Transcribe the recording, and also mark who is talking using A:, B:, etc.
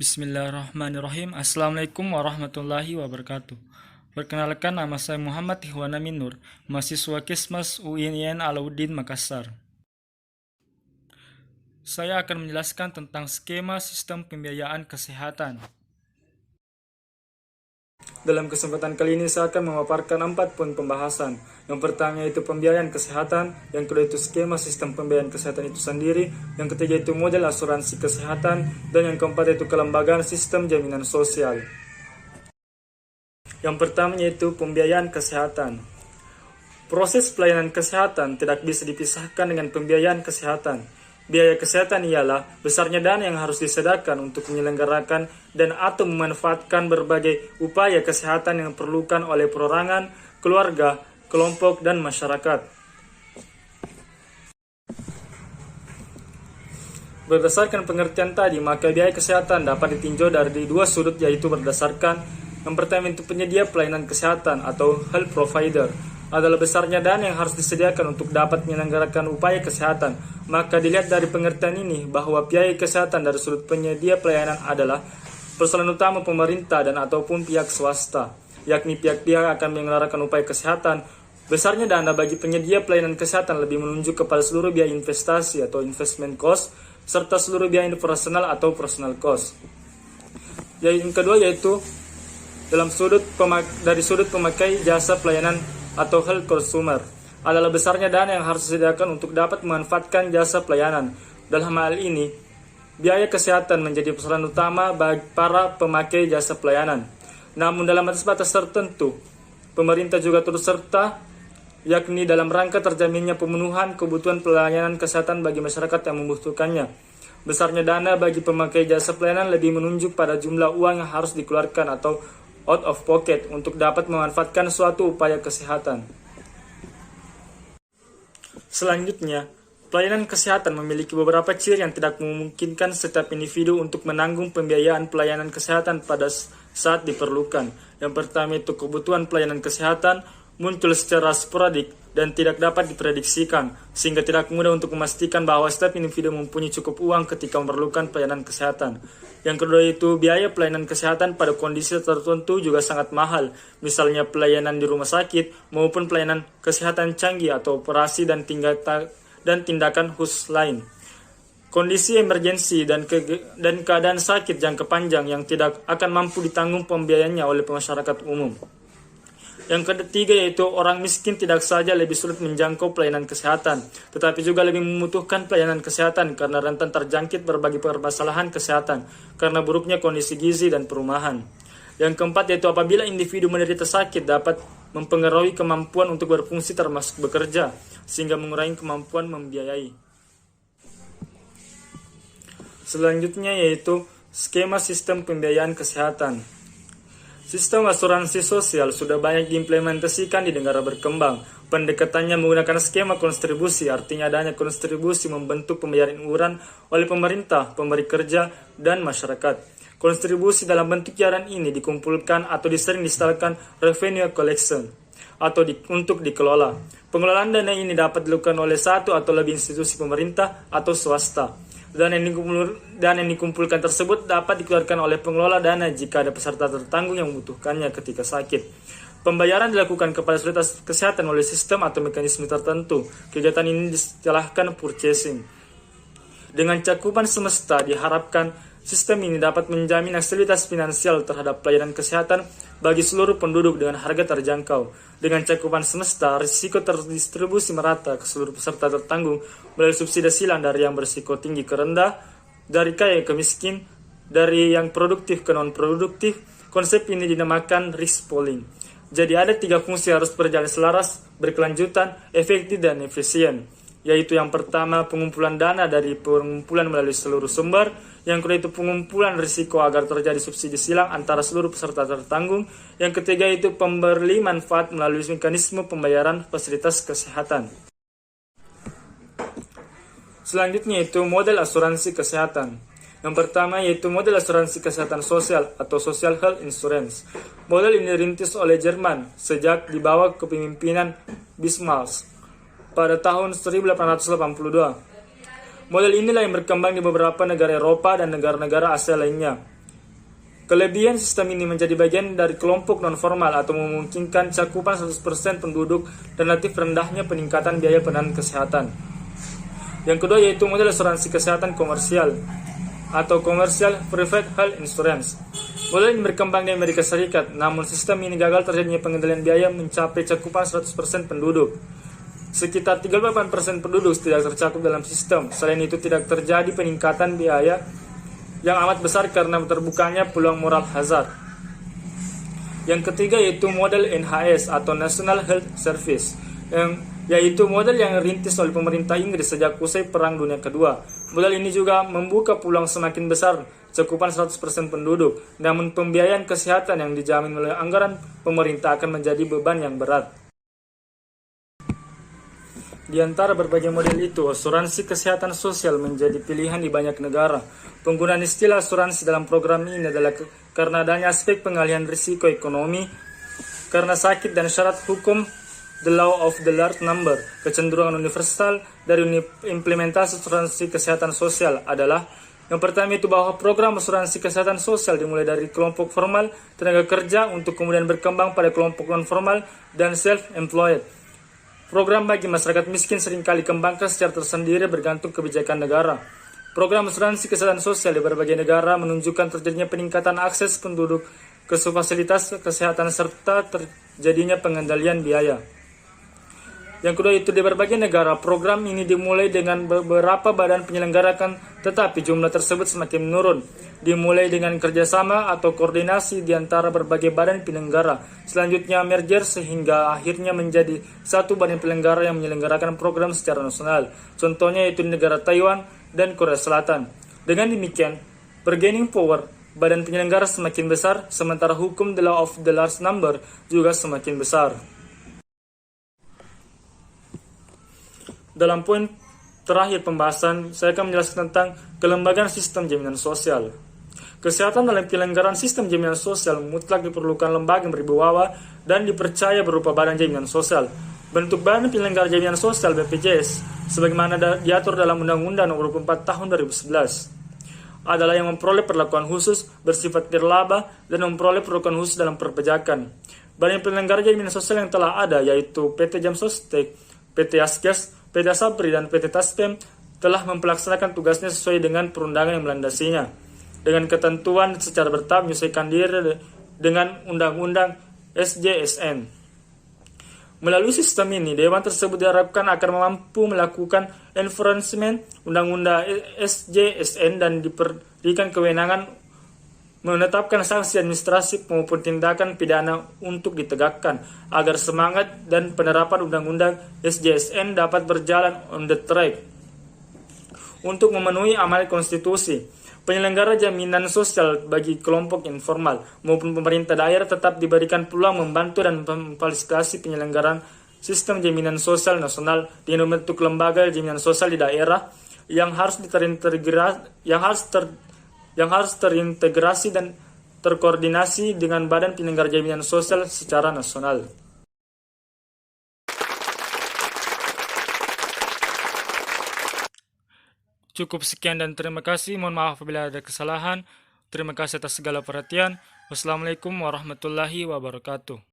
A: Bismillahirrahmanirrahim. Assalamualaikum warahmatullahi wabarakatuh. Perkenalkan, nama saya Muhammad Ihwan Amin Nur, mahasiswa Kesmas UIN Alauddin Makassar. Saya akan menjelaskan tentang skema sistem pembiayaan kesehatan. Dalam kesempatan kali ini saya akan memaparkan 4 poin pembahasan. Yang pertama yaitu pembiayaan kesehatan, yang kedua itu skema sistem pembiayaan kesehatan itu sendiri, yang ketiga itu model asuransi kesehatan, dan yang keempat itu kelembagaan sistem jaminan sosial. Yang pertama yaitu pembiayaan kesehatan. Proses pelayanan kesehatan tidak bisa dipisahkan dengan pembiayaan kesehatan. Biaya kesehatan ialah besarnya dana yang harus disediakan untuk menyelenggarakan dan atau memanfaatkan berbagai upaya kesehatan yang diperlukan oleh perorangan, keluarga, kelompok, dan masyarakat. Berdasarkan pengertian tadi, maka biaya kesehatan dapat ditinjau dari dua sudut, yaitu berdasarkan yang pertama itu penyedia pelayanan kesehatan atau health provider, adalah besarnya dana yang harus disediakan untuk dapat menyelenggarakan upaya kesehatan. Maka dilihat dari pengertian ini bahwa biaya kesehatan dari sudut penyedia pelayanan adalah persoalan utama pemerintah dan ataupun pihak swasta, yakni pihak-pihak akan menyelenggarakan upaya kesehatan. Besarnya dana bagi penyedia pelayanan kesehatan lebih menunjuk kepada seluruh biaya investasi atau investment cost, serta seluruh biaya operasional atau personal cost. Yang kedua yaitu dalam dari sudut pemakai jasa pelayanan atau health consumer, adalah besarnya dana yang harus disediakan untuk dapat memanfaatkan jasa pelayanan. Dalam hal ini, biaya kesehatan menjadi persoalan utama bagi para pemakai jasa pelayanan. Namun dalam batas-batas tertentu, pemerintah juga turut serta, yakni dalam rangka terjaminnya pemenuhan kebutuhan pelayanan kesehatan bagi masyarakat yang membutuhkannya. Besarnya dana bagi pemakai jasa pelayanan lebih menunjuk pada jumlah uang yang harus dikeluarkan atau out of pocket untuk dapat memanfaatkan suatu upaya kesehatan. Selanjutnya, pelayanan kesehatan memiliki beberapa ciri yang tidak memungkinkan setiap individu untuk menanggung pembiayaan pelayanan kesehatan pada saat diperlukan. Yang pertama itu kebutuhan pelayanan kesehatan muncul secara sporadik dan tidak dapat diprediksikan, sehingga tidak mudah untuk memastikan bahwa setiap individu mempunyai cukup uang ketika memerlukan pelayanan kesehatan. Yang kedua itu biaya pelayanan kesehatan pada kondisi tertentu juga sangat mahal, misalnya pelayanan di rumah sakit maupun pelayanan kesehatan canggih atau operasi dan tindakan khusus lain. Kondisi emergensi dan keadaan sakit jangka panjang yang tidak akan mampu ditanggung pembiayaannya oleh masyarakat umum. Yang ketiga yaitu orang miskin tidak saja lebih sulit menjangkau pelayanan kesehatan, tetapi juga lebih membutuhkan pelayanan kesehatan karena rentan terjangkit berbagai permasalahan kesehatan karena buruknya kondisi gizi dan perumahan. Yang keempat yaitu apabila individu menderita sakit dapat mempengaruhi kemampuan untuk berfungsi termasuk bekerja, sehingga mengurangi kemampuan membiayai. Selanjutnya yaitu skema sistem pembiayaan kesehatan. Sistem asuransi sosial sudah banyak diimplementasikan di negara berkembang. Pendekatannya menggunakan skema kontribusi, artinya adanya kontribusi membentuk pembayaran iuran oleh pemerintah, pemberi kerja, dan masyarakat. Kontribusi dalam bentuk iuran ini dikumpulkan atau disering distalkan revenue collection atau untuk dikelola. Pengelolaan dana ini dapat dilakukan oleh satu atau lebih institusi pemerintah atau swasta. Dana yang dikumpulkan tersebut dapat dikeluarkan oleh pengelola dana jika ada peserta tertanggung yang membutuhkannya ketika sakit. Pembayaran dilakukan kepada fasilitas kesehatan oleh sistem atau mekanisme tertentu. Kegiatan ini diistilahkan purchasing. Dengan cakupan semesta diharapkan sistem ini dapat menjamin aksesibilitas finansial terhadap pelayanan kesehatan bagi seluruh penduduk dengan harga terjangkau. Dengan cakupan semesta, risiko terdistribusi merata ke seluruh peserta tertanggung melalui subsidi silang dari yang berisiko tinggi ke rendah, dari kaya ke miskin, dari yang produktif ke non-produktif. Konsep ini dinamakan risk pooling. Jadi ada 3 fungsi harus berjalan selaras, berkelanjutan, efektif, dan efisien. Yaitu yang pertama pengumpulan dana dari pengumpulan melalui seluruh sumber, yang kedua itu pengumpulan risiko agar terjadi subsidi silang antara seluruh peserta tertanggung, yang ketiga itu pemberi manfaat melalui mekanisme pembayaran fasilitas kesehatan. Selanjutnya itu model asuransi kesehatan. Yang pertama yaitu model asuransi kesehatan sosial atau social health insurance. Model ini dirintis oleh Jerman sejak di bawah kepemimpinan Bismarck pada tahun 1882. Model inilah yang berkembang di beberapa negara Eropa dan negara-negara Asia lainnya. Kelebihan sistem ini menjadi bagian dari kelompok non-formal atau memungkinkan cakupan 100% penduduk dan relatif rendahnya peningkatan biaya penanganan kesehatan. Yang kedua yaitu model asuransi kesehatan komersial atau Commercial Private Health Insurance. Model ini berkembang di Amerika Serikat, namun sistem ini gagal terjadinya pengendalian biaya mencapai cakupan 100% penduduk. Sekitar 38% penduduk tidak tercakup dalam sistem. Selain itu tidak terjadi peningkatan biaya yang amat besar karena terbukanya peluang moral hazard. Yang ketiga yaitu model NHS atau National Health Service, yaitu model yang dirintis oleh pemerintah Inggris sejak usai Perang Dunia Kedua. Model ini juga membuka peluang semakin besar cakupan 100% penduduk, namun pembiayaan kesehatan yang dijamin oleh anggaran pemerintah akan menjadi beban yang berat. Di antara berbagai model itu, asuransi kesehatan sosial menjadi pilihan di banyak negara. Penggunaan istilah asuransi dalam program ini adalah karena adanya aspek pengalihan risiko ekonomi, karena sakit dan syarat hukum, the law of the large number. Kecenderungan universal dari implementasi asuransi kesehatan sosial adalah yang pertama itu bahwa program asuransi kesehatan sosial dimulai dari kelompok formal tenaga kerja untuk kemudian berkembang pada kelompok non-formal dan self-employed. Program bagi masyarakat miskin seringkali dikembangkan secara tersendiri bergantung kebijakan negara. Program asuransi kesehatan sosial di berbagai negara menunjukkan terjadinya peningkatan akses penduduk ke fasilitas kesehatan serta terjadinya pengendalian biaya. Yang kedua itu di berbagai negara, program ini dimulai dengan beberapa badan penyelenggarakan, tetapi jumlah tersebut semakin menurun. Dimulai dengan kerjasama atau koordinasi di antara berbagai badan penyelenggara. Selanjutnya merger sehingga akhirnya menjadi satu badan penyelenggara yang menyelenggarakan program secara nasional. Contohnya yaitu di negara Taiwan dan Korea Selatan. Dengan demikian, bargaining power badan penyelenggara semakin besar, sementara hukum the law of the large number juga semakin besar. Dalam poin terakhir pembahasan, saya akan menjelaskan tentang kelembagaan sistem jaminan sosial. Kesehatan dalam penyelenggaraan sistem jaminan sosial mutlak diperlukan lembaga yang berwibawa dan dipercaya berupa badan jaminan sosial. Bentuk badan penyelenggara jaminan sosial BPJS, sebagaimana diatur dalam Undang-Undang Nomor 24 Tahun 2011, adalah yang memperoleh perlakuan khusus, bersifat nirlaba, dan memperoleh perlakuan khusus dalam perpajakan. Badan penyelenggara jaminan sosial yang telah ada, yaitu PT Jamsostek, PT Askes, PT Asabri dan PT Taspem telah mempelaksanakan tugasnya sesuai dengan perundangan yang melandasinya, dengan ketentuan secara bertahap menyesuaikan diri dengan Undang-Undang SJSN. Melalui sistem ini, dewan tersebut diharapkan akan mampu melakukan enforcement Undang-Undang SJSN dan diberikan kewenangan menetapkan sanksi administratif maupun tindakan pidana untuk ditegakkan agar semangat dan penerapan Undang-Undang SJSN dapat berjalan on the track. Untuk memenuhi amanat konstitusi, penyelenggara jaminan sosial bagi kelompok informal maupun pemerintah daerah tetap diberikan peluang membantu dan memfasilitasi penyelenggaraan sistem jaminan sosial nasional dengan membentuk lembaga jaminan sosial di daerah yang harus terintegrasi dan terkoordinasi dengan Badan Penyelenggara Jaminan Sosial secara nasional. Cukup sekian dan terima kasih. Mohon maaf apabila ada kesalahan. Terima kasih atas segala perhatian. Wassalamualaikum warahmatullahi wabarakatuh.